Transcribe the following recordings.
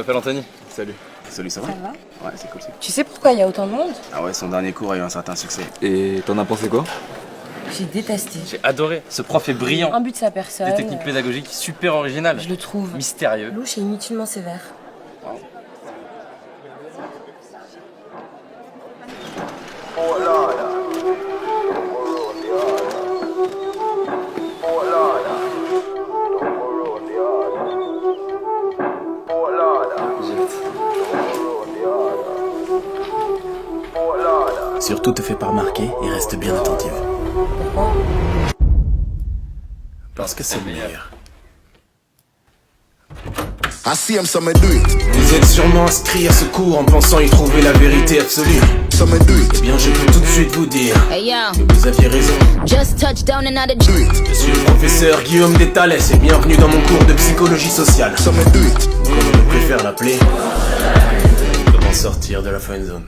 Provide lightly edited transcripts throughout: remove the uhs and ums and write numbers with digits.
m'appelle Anthony. Salut. Salut, ça va? Ça va? Ouais, c'est cool, c'est cool. Tu sais pourquoi il y a autant de monde? Ah ouais, son dernier cours a eu un certain succès. Et t'en as pensé quoi? J'ai détesté. J'ai adoré. Ce prof est brillant. Un but de sa personne. Des techniques pédagogiques super originales. Je le trouve Mystérieux. louche et inutilement sévère. Surtout te fais pas remarquer et reste bien attentive. Pourquoi? Parce que c'est le meilleur. I see him, so me do it. Vous êtes sûrement inscrit à ce cours en pensant y trouver la vérité absolue. So me do it. Eh bien, je peux tout de suite vous dire Hey yo, que vous aviez raison. just touched down in another Do it. Je suis le professeur Guillaume Détales et bienvenue dans mon cours de psychologie sociale. So me do it. Comme on préfère l'appeler, comment sortir de la friend zone.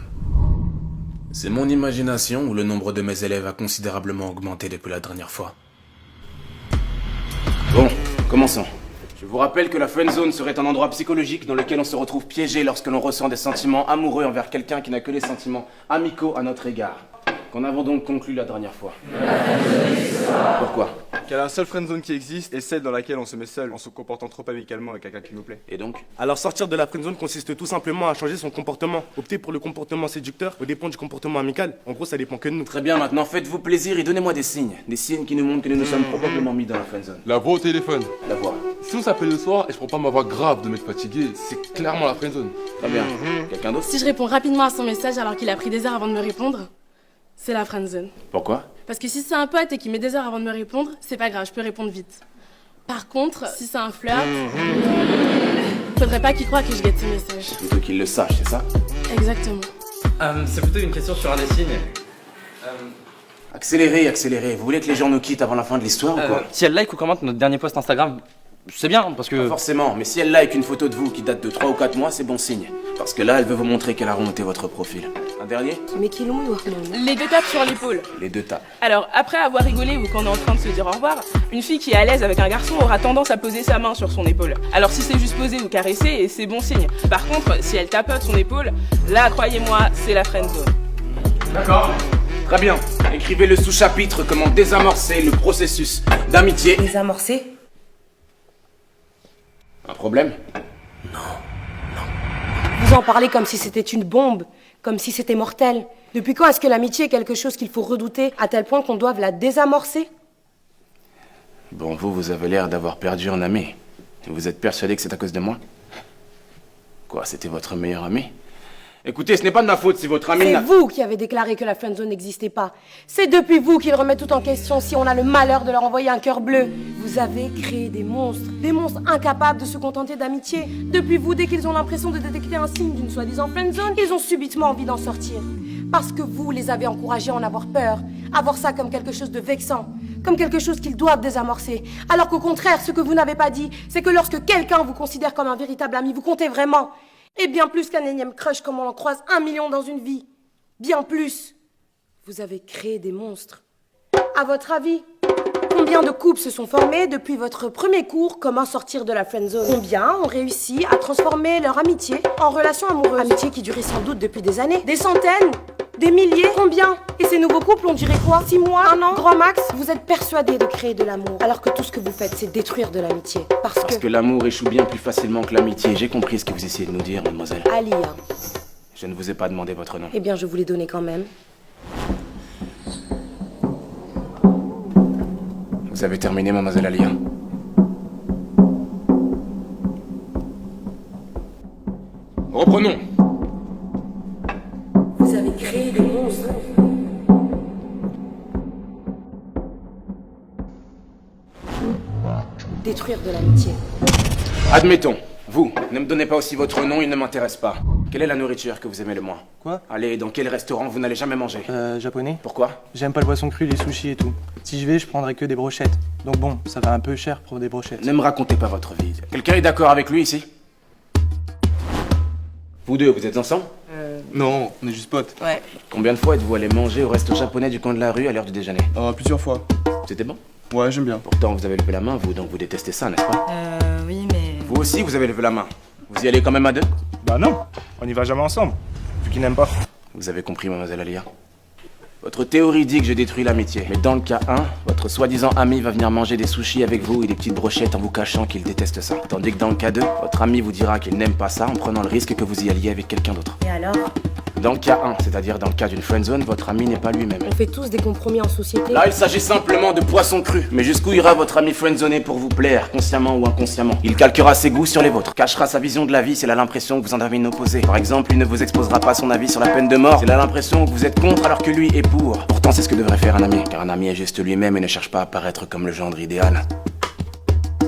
C'est mon imagination ou le nombre de mes élèves a considérablement augmenté depuis la dernière fois. Bon, commençons. Je vous rappelle que la friend zone serait un endroit psychologique dans lequel on se retrouve piégé lorsque l'on ressent des sentiments amoureux envers quelqu'un qui n'a que des sentiments amicaux à notre égard. Qu'en avons donc conclu la dernière fois? Pourquoi? Qu'il y a la seule friendzone qui existe et celle dans laquelle on se met seul en se comportant trop amicalement avec quelqu'un qui nous plaît. Et donc? Alors sortir de la friendzone consiste tout simplement à changer son comportement. Opter pour le comportement séducteur au dépend du comportement amical. En gros, ça dépend que de nous. Très bien, maintenant faites-vous plaisir et donnez-moi des signes. Des signes qui nous montrent que nous nous sommes probablement mis dans la friend zone. La voix au téléphone. La voix. Si on s'appelle le soir et je prends pas ma voix grave de m'être fatigué, c'est clairement la friendzone. Très bien. Quelqu'un d'autre? Si je réponds rapidement à son message alors qu'il a pris des heures avant de me répondre, c'est la friendzone. Pourquoi? Parce que si c'est un pote et qu'il met des heures avant de me répondre, c'est pas grave, je peux répondre vite. Par contre, si c'est un flirt, faudrait pas qu'il croie que je guette ses messages. Plutôt qu'il le sache, c'est ça? Exactement. C'est plutôt une question sur un des signes. Accélérez, accélérez. Vous voulez que les gens nous quittent avant la fin de l'histoire ou quoi? Si elle like ou commente notre dernier post Instagram, c'est bien parce Pas que... forcément, mais si elle like une photo de vous qui date de 3 ou 4 mois, c'est bon signe. Parce que là, elle veut vous montrer qu'elle a remonté votre profil. Un dernier? Mais qui l'ont doit Les deux tapes sur l'épaule. Les deux tapes. Alors, après avoir rigolé ou qu'on est en train de se dire au revoir, une fille qui est à l'aise avec un garçon aura tendance à poser sa main sur son épaule. Alors si c'est juste poser ou caresser, c'est bon signe. Par contre, si elle tapote son épaule, là, croyez-moi, c'est la friendzone. D'accord. Très bien. Écrivez le sous-chapitre comment désamorcer le processus d'amitié. Désamorcer? Un problème? Vous en parlez comme si c'était une bombe, comme si c'était mortel. Depuis quand est-ce que l'amitié est quelque chose qu'il faut redouter à tel point qu'on doive la désamorcer? Bon, vous avez l'air d'avoir perdu un ami. Vous êtes persuadé que c'est à cause de moi? Quoi, c'était votre meilleur ami? Écoutez, ce n'est pas de ma faute si votre ami C'est n'a... vous qui avez déclaré que la friendzone n'existait pas. C'est depuis vous qu'ils remettent tout en question si on a le malheur de leur envoyer un cœur bleu. Vous avez créé des monstres incapables de se contenter d'amitié. Depuis vous, dès qu'ils ont l'impression de détecter un signe d'une soi-disant friendzone, ils ont subitement envie d'en sortir. Parce que vous les avez encouragés à en avoir peur, à voir ça comme quelque chose de vexant, comme quelque chose qu'ils doivent désamorcer. Alors qu'au contraire, ce que vous n'avez pas dit, c'est que lorsque quelqu'un vous considère comme un véritable ami, vous comptez vraiment. Et bien plus qu'un énième crush comme on en croise 1 million dans une vie. Bien plus. Vous avez créé des monstres. À votre avis, combien de couples se sont formés depuis votre premier cours Comment sortir de la friendzone? Combien ont réussi à transformer leur amitié en relation amoureuse? Amitié qui durait sans doute depuis des années. Des centaines? Des milliers? Combien? Et ces nouveaux couples, on dirait quoi? 6 mois? 1 an? Grand max? Vous êtes persuadés de créer de l'amour, alors que tout ce que vous faites, c'est détruire de l'amitié. Parce que l'amour échoue bien plus facilement que l'amitié. J'ai compris ce que vous essayez de nous dire, mademoiselle. Alia. Je ne vous ai pas demandé votre nom. Eh bien, je vous l'ai donné quand même. Vous avez terminé, mademoiselle Alia? Reprenons. Vous avez créé des monstres. Détruire de l'amitié. Admettons. Vous, ne me donnez pas aussi votre nom, il ne m'intéresse pas. Quelle est la nourriture que vous aimez le moins? Quoi? Allez, dans quel restaurant vous n'allez jamais manger? Japonais. Pourquoi? J'aime pas le poisson cru, les sushis et tout. Si je vais, je prendrai que des brochettes. Donc bon, ça va un peu cher pour des brochettes. Ne me racontez pas votre vie. Quelqu'un est d'accord avec lui ici? Vous deux, vous êtes ensemble? Non, on est juste potes. Ouais. Combien de fois êtes-vous allé manger au resto japonais du coin de la rue à l'heure du déjeuner? Plusieurs fois. C'était bon? Ouais, j'aime bien. Pourtant, vous avez levé la main, vous, donc vous détestez ça, n'est-ce pas? Oui, mais... Vous aussi, vous avez levé la main. Vous y allez quand même à deux? Bah non, on y va jamais ensemble, vu qu'il n'aime pas. Vous avez compris, mademoiselle Alia. Votre théorie dit que je détruis l'amitié. Mais dans le cas 1, votre soi-disant ami va venir manger des sushis avec vous et des petites brochettes en vous cachant qu'il déteste ça. Tandis que dans le cas 2, votre ami vous dira qu'il n'aime pas ça en prenant le risque que vous y alliez avec quelqu'un d'autre. Et alors? Dans le cas 1, c'est-à-dire dans le cas d'une friendzone, votre ami n'est pas lui-même. On fait tous des compromis en société. Là, il s'agit simplement de poisson cru. Mais jusqu'où ira votre ami friendzoné pour vous plaire, consciemment ou inconsciemment? Il calquera ses goûts sur les vôtres, cachera sa vision de la vie s'il a l'impression que vous en avez une opposée. Par exemple, il ne vous exposera pas son avis sur la peine de mort s'il a l'impression que vous êtes contre alors que lui est pour. Pourtant, c'est ce que devrait faire un ami, car un ami est juste lui-même et ne cherche pas à paraître comme le gendre idéal.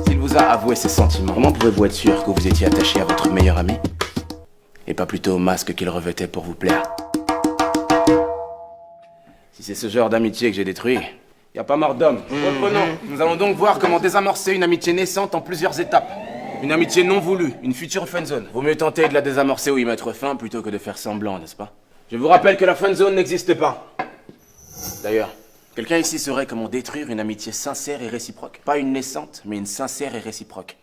S'il vous a avoué ses sentiments, comment pouvez-vous être sûr que vous étiez attaché à votre meilleur ami et pas plutôt au masque qu'il revêtait pour vous plaire? Si c'est ce genre d'amitié que j'ai détruit, y a pas mort d'homme. Reprenons. Nous allons donc voir comment désamorcer une amitié naissante en plusieurs étapes. Une amitié non voulue, une future friendzone. Vaut mieux tenter de la désamorcer ou y mettre fin plutôt que de faire semblant, n'est-ce pas? Je vous rappelle que la friendzone n'existe pas. D'ailleurs, quelqu'un ici saurait comment détruire une amitié sincère et réciproque. Pas une naissante, mais une sincère et réciproque.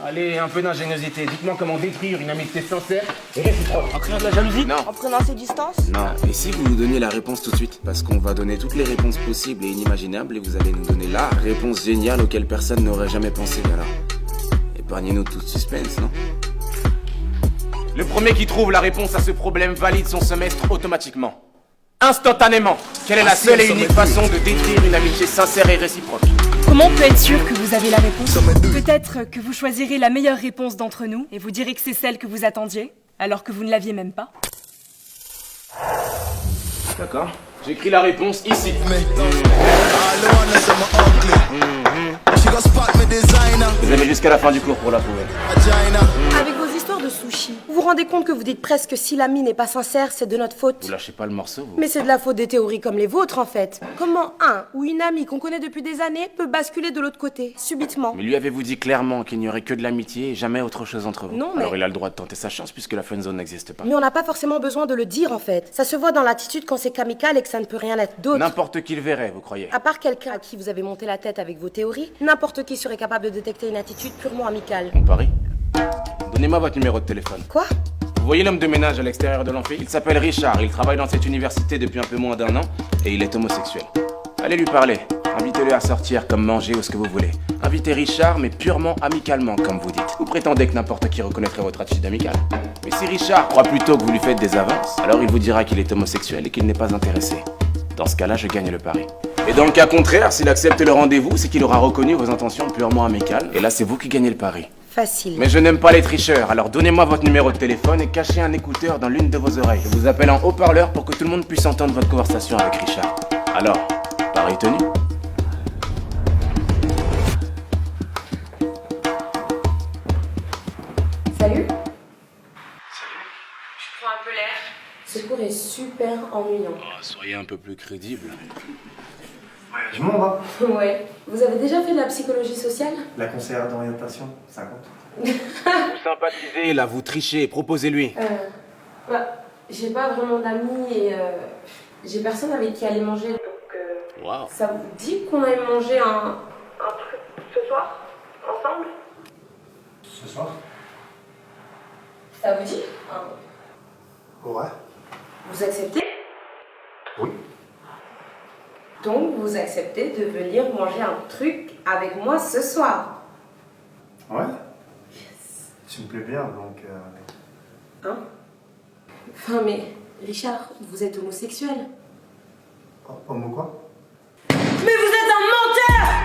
Allez, un peu d'ingéniosité. Dites-moi comment détruire une amitié sincère et réciproque. En créant de la jalousie? Non. En prenant ses distances? Non. Et si vous nous donniez la réponse tout de suite? Parce qu'on va donner toutes les réponses possibles et inimaginables et vous allez nous donner la réponse géniale auquel personne n'aurait jamais pensé. Alors, épargnez-nous tout suspense, non? Le premier qui trouve la réponse à ce problème valide son semestre automatiquement. Instantanément. Quelle est la seule et unique façon de détruire une amitié sincère et réciproque? Comment on peut être sûr que vous avez la réponse? Peut-être que vous choisirez la meilleure réponse d'entre nous et vous direz que c'est celle que vous attendiez, alors que vous ne l'aviez même pas. D'accord. J'écris la réponse ici. Vous avez jusqu'à la fin du cours pour la trouver. Avec vos histoires de sushi, vous vous rendez compte que vous dites presque si l'ami n'est pas sincère, c'est de notre faute? Vous lâchez pas le morceau, vous? Mais c'est de la faute des théories comme les vôtres, en fait. Comment un ou une amie qu'on connaît depuis des années peut basculer de l'autre côté, subitement? Mais lui avez-vous dit clairement qu'il n'y aurait que de l'amitié et jamais autre chose entre vous? Non, mais... Alors il a le droit de tenter sa chance puisque la friendzone n'existe pas. Mais on n'a pas forcément besoin de le dire, en fait. Ça se voit dans l'attitude quand c'est qu'amical et que ça ne peut rien être d'autre. N'importe qui le verrait, vous croyez? À part quelqu'un à qui vous avez monté la tête avec vos théories, n'importe qui serait capable de détecter une attitude purement amicale. On parie? Donnez-moi votre numéro de téléphone. Quoi? Vous voyez l'homme de ménage à l'extérieur de l'amphi? Il s'appelle Richard, il travaille dans cette université depuis un peu moins d'1 an et il est homosexuel. Allez lui parler, invitez-le à sortir comme manger ou ce que vous voulez. Invitez Richard mais purement amicalement comme vous dites. Vous prétendez que n'importe qui reconnaîtrait votre attitude amicale. Mais si Richard croit plutôt que vous lui faites des avances, alors il vous dira qu'il est homosexuel et qu'il n'est pas intéressé. Dans ce cas-là, je gagne le pari. Et dans le cas contraire, s'il accepte le rendez-vous, c'est qu'il aura reconnu vos intentions purement amicales. Et là, c'est vous qui gagnez le pari. Facile. Mais je n'aime pas les tricheurs, alors donnez-moi votre numéro de téléphone et cachez un écouteur dans l'une de vos oreilles. Je vous appelle en haut-parleur pour que tout le monde puisse entendre votre conversation avec Richard. Alors, pari tenu? Salut. Je prends un peu l'air. Ce cours est super ennuyant. Oh, soyez un peu plus crédible. Je m'en va. Ouais. Vous avez déjà fait de la psychologie sociale? La conseillère d'orientation, ça compte. Vous sympathisez, là, vous trichez, proposez-lui. J'ai pas vraiment d'amis et j'ai personne avec qui aller manger. Donc, Wow. ça vous dit qu'on aille manger un truc ce soir? Ensemble? Ce soir? Ça vous dit? Ouais. Vous acceptez? Oui. Donc, vous acceptez de venir manger un truc avec moi ce soir? Ouais. Tu me plais bien, donc... Hein? Enfin, mais, Richard, vous êtes homosexuel. Homo quoi? Mais vous êtes un menteur!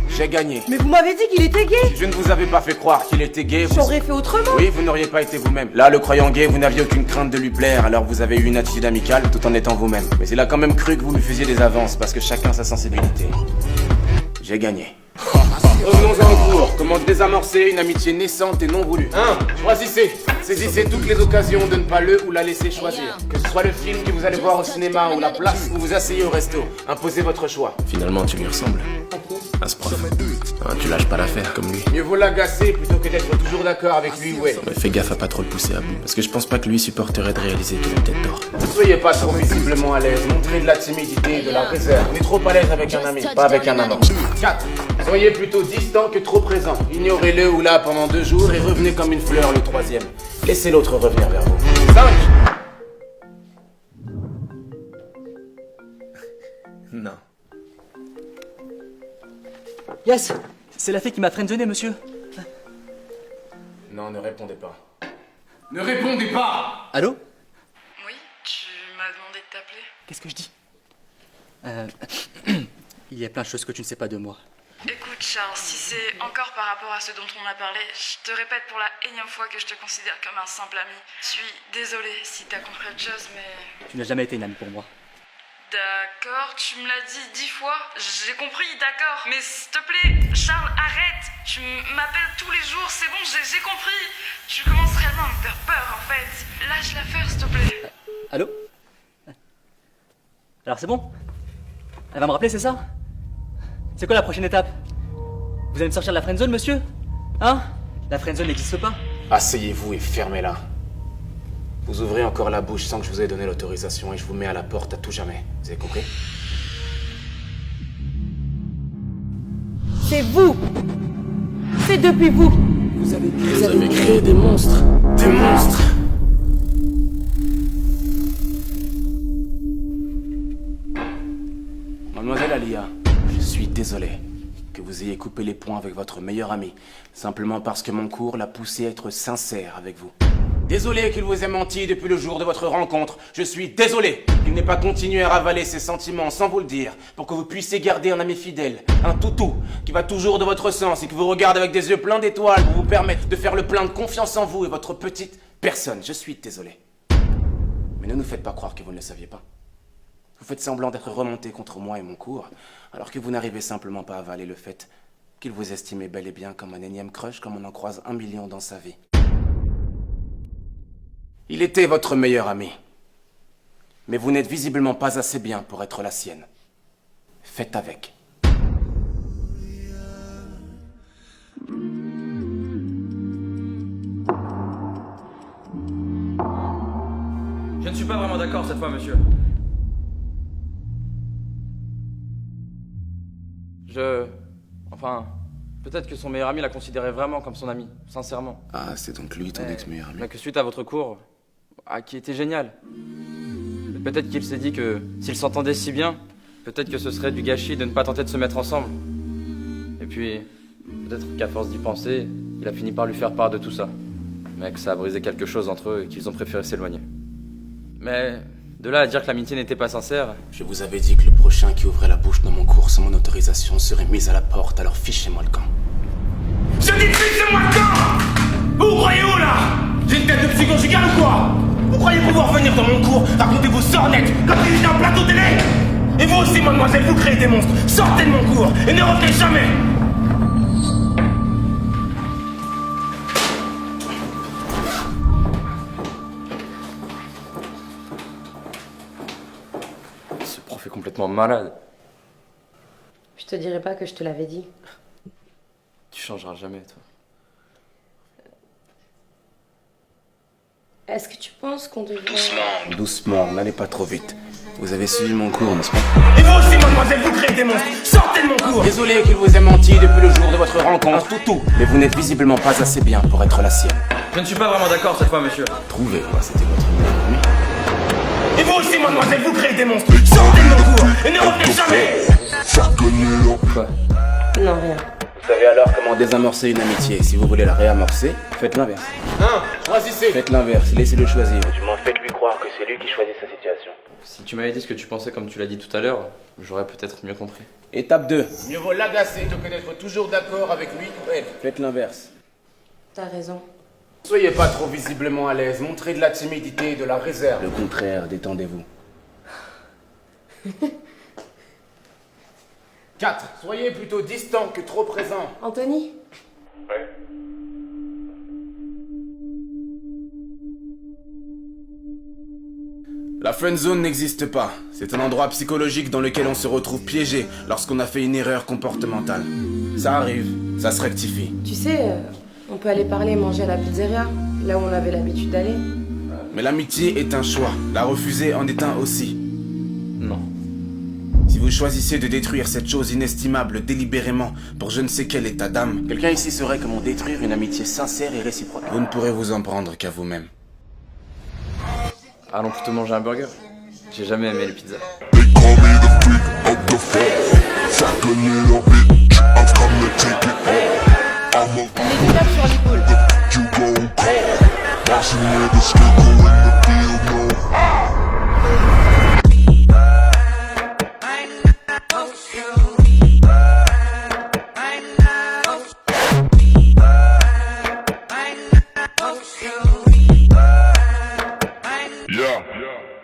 J'ai gagné. Mais vous m'avez dit qu'il était gay! Si je ne vous avais pas fait croire qu'il était gay, vous... J'aurais fait autrement! Oui, vous n'auriez pas été vous-même. Là, le croyant gay, vous n'aviez aucune crainte de lui plaire, alors vous avez eu une attitude amicale tout en étant vous-même. Mais il a quand même cru que vous lui faisiez des avances, parce que chacun sa sensibilité. J'ai gagné. Revenons-en au cours. Comment désamorcer une amitié naissante et non voulue? 1. Choisissez. Saisissez toutes les occasions de ne pas le ou la laisser choisir. Que ce soit le film que vous allez voir au cinéma ou la place où vous asseyez au resto. Imposez votre choix. Finalement, tu lui ressembles. À ce prof. Hein, tu lâches pas l'affaire comme lui. Mieux vaut l'agacer plutôt que d'être toujours d'accord avec lui ou elle. Mais fais gaffe à pas trop le pousser à bout. Parce que je pense pas que lui supporterait de réaliser qu'il a peut-être tort. Ne soyez pas trop visiblement à l'aise. Montrez de la timidité et de la réserve. On est trop à l'aise avec un ami, pas avec un amant. 4. Soyez plutôt distant que trop présent. Ignorez-le ou là pendant 2 jours et revenez comme une fleur le 3e. Laissez l'autre revenir vers vous. 5. Non. Yes, c'est la fille qui m'a friendzoné, monsieur. Non, ne répondez pas. Ne répondez pas! Allô? Oui, tu m'as demandé de t'appeler. Qu'est-ce que je dis? Il y a plein de choses que tu ne sais pas de moi. Écoute Charles, si c'est encore par rapport à ce dont on a parlé, je te répète pour la énième fois que je te considère comme un simple ami. Je suis désolée si t'as compris autre chose, mais... Tu n'as jamais été une amie pour moi. D'accord, tu me l'as dit 10 fois. J'ai compris, d'accord. Mais s'il te plaît, Charles, arrête. Tu m'appelles tous les jours, c'est bon, j'ai compris. Tu commences réellement à me faire peur, en fait. Lâche l'affaire, s'il te plaît. Allô? Alors c'est bon? Elle va me rappeler, c'est ça? C'est quoi la prochaine étape? Vous allez me sortir de la friendzone, monsieur? Hein? La friendzone n'existe pas? Asseyez-vous et fermez-la. Vous ouvrez encore la bouche sans que je vous ai donné l'autorisation et je vous mets à la porte à tout jamais. Vous avez compris? C'est vous. C'est depuis vous. Vous avez créé des monstres. Des monstres. Mademoiselle Alia, je suis désolé que vous ayez coupé les ponts avec votre meilleur ami, simplement parce que mon cours l'a poussé à être sincère avec vous. Désolé qu'il vous ait menti depuis le jour de votre rencontre. Je suis désolé qu'il n'ait pas continué à ravaler ses sentiments sans vous le dire, pour que vous puissiez garder un ami fidèle, un toutou, qui va toujours de votre sens et qui vous regarde avec des yeux pleins d'étoiles pour vous permettre de faire le plein de confiance en vous et votre petite personne. Je suis désolé. Mais ne nous faites pas croire que vous ne le saviez pas. Vous faites semblant d'être remonté contre moi et mon cours, alors que vous n'arrivez simplement pas à avaler le fait qu'il vous estimait bel et bien comme un énième crush, comme on en croise 1 million dans sa vie. Il était votre meilleur ami. Mais vous n'êtes visiblement pas assez bien pour être la sienne. Faites avec. Je ne suis pas vraiment d'accord cette fois, monsieur. Enfin, peut-être que son meilleur ami la considérait vraiment comme son ami, sincèrement. Ah, c'est donc lui ton ex-meilleur ami. Mais que suite à votre cours, qui était génial, peut-être qu'il s'est dit que s'ils s'entendaient si bien, peut-être que ce serait du gâchis de ne pas tenter de se mettre ensemble. Et puis, peut-être qu'à force d'y penser, il a fini par lui faire part de tout ça. Mais que ça a brisé quelque chose entre eux et qu'ils ont préféré s'éloigner. Mais de là à dire que l'amitié n'était pas sincère... Je vous avais dit que le prochain qui ouvrait la bouche dans mon cours sans mon autorisation serait mis à la porte, alors fichez-moi le camp. Je dis fichez-moi le camp! Vous croyez où là? J'ai une tête de psy conjugale ou quoi? Vous croyez pouvoir venir dans mon cours, raconter vos sornettes comme si j'étais un plateau télé? Et vous aussi, mademoiselle, vous créez des monstres. Sortez de mon cours et ne revenez jamais. Ce prof est complètement malade. Je te dirais pas que je te l'avais dit. Tu changeras jamais, toi. Est-ce que tu penses qu'on devrait... Doucement, n'allez pas trop vite. Vous avez suivi mon cours, n'est-ce pas? Et vous aussi, mademoiselle, vous créez des monstres. Sortez de mon cours. Désolé qu'il vous ait menti depuis le jour de votre rencontre, toutou. Mais vous n'êtes visiblement pas assez bien pour être la sienne. Je ne suis pas vraiment d'accord cette fois, monsieur. Trouvez-moi, c'était votre meilleur ami. Et vous aussi, mademoiselle, vous créez des monstres. Sortez de mon cours et ne revenez jamais. Quoi? Non, rien. Vous savez alors comment désamorcer une amitié. Si vous voulez la réamorcer, faites l'inverse. Hein? Choisissez. Faites l'inverse, laissez-le choisir. Du moins, faites-lui croire que c'est lui qui choisit sa situation. Si tu m'avais dit ce que tu pensais comme tu l'as dit tout à l'heure, j'aurais peut-être mieux compris. Étape 2. Mieux vaut l'agacer que d'être toujours d'accord avec lui ou elle. Faites l'inverse. T'as raison. Soyez pas trop visiblement à l'aise, montrez de la timidité et de la réserve. Le contraire, détendez-vous. 4. Soyez plutôt distant que trop présent. Anthony? Ouais. La friendzone n'existe pas. C'est un endroit psychologique dans lequel on se retrouve piégé lorsqu'on a fait une erreur comportementale. Ça arrive, ça se rectifie. Tu sais, on peut aller parler et manger à la pizzeria, là où on avait l'habitude d'aller. Mais l'amitié est un choix. La refuser en est un aussi. Non. Si vous vous choisissez de détruire cette chose inestimable délibérément pour je ne sais quel état d'âme, quelqu'un ici saurait comment détruire une amitié sincère et réciproque. Vous ne pourrez vous en prendre qu'à vous-même. Allons plutôt manger un burger. J'ai jamais aimé les pizzas. Les tapes sur l'épaule. Yeah.